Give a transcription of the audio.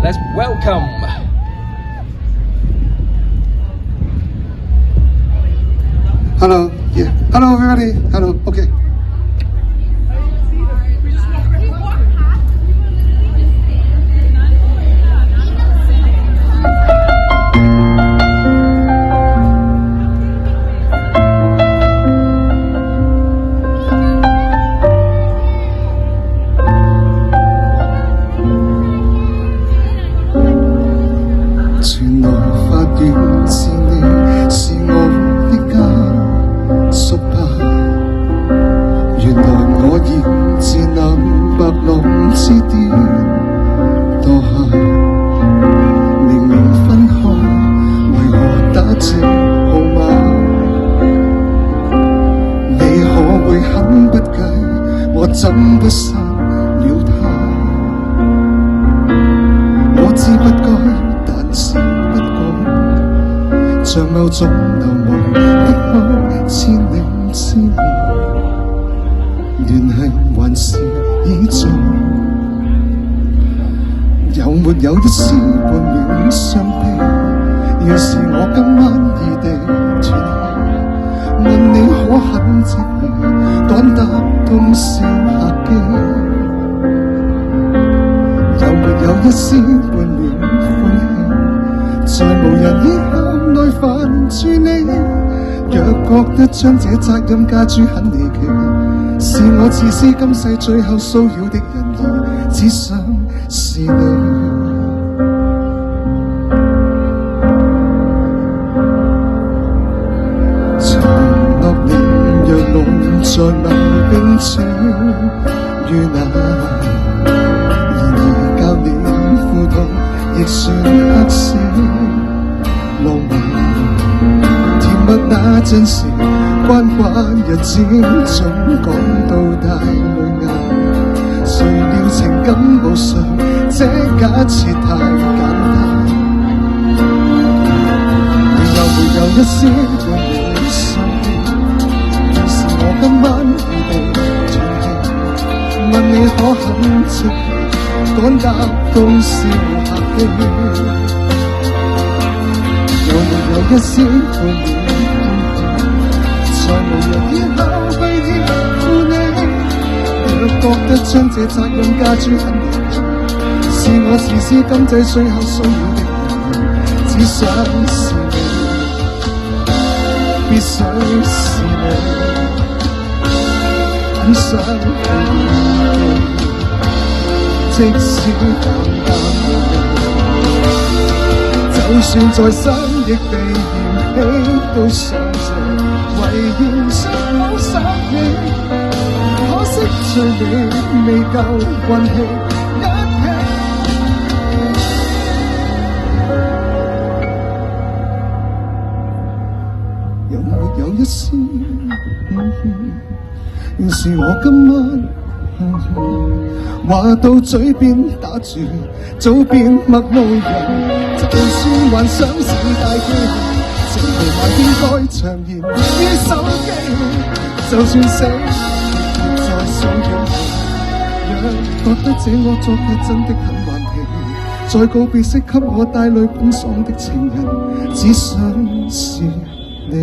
Let's welcome Hello, yeah. Hello, everybody. Hello, okay.原來發現是你，是我的家屬吧。原來我現自能白浪之巔墮下，明明分開，為何打這號碼？你可會很不計，我怎不殺了他？我知不該。是不過，像某種流亡的開千里之外，聯繫還是依舊。有沒有一絲半秒傷悲？要是我今晚異地斷氣，問你可很積極，趕搭通宵客機？有沒有一絲半秒歡喜？在無人以後內煩住你，若覺得將這責任加諸很離奇，是我自私今世最後騷擾的人兒，只想是你。承諾你若我在問冰清於哪，然而教你糊塗亦算黑色浪漫，甜蜜那陣時，關關日子總講到大淚眼。誰料情感無常，這假設太簡單。有沒有一絲半秒傷悲？要是我今晚異地斷氣，問你可肯積極，趕搭通宵客機？有沒有一絲半秒在無人以後去依附你？若覺得將這責任加諸很離奇，是我自私今際最後騷擾的人，只想是你，必須是你，很想你，即使淡淡就算再生亦被嫌棄，都想着唯願相好失你，可惜最尾未夠運氣一起。有沒有一絲要是我今晚話到嘴邊打住，早變陌路人。就算幻想是大機，情途還應該長言於手機。就算死再想擁抱，若覺得這惡作劇真的很頑皮，在告別式給我帶淚奔喪的情人，只想是你。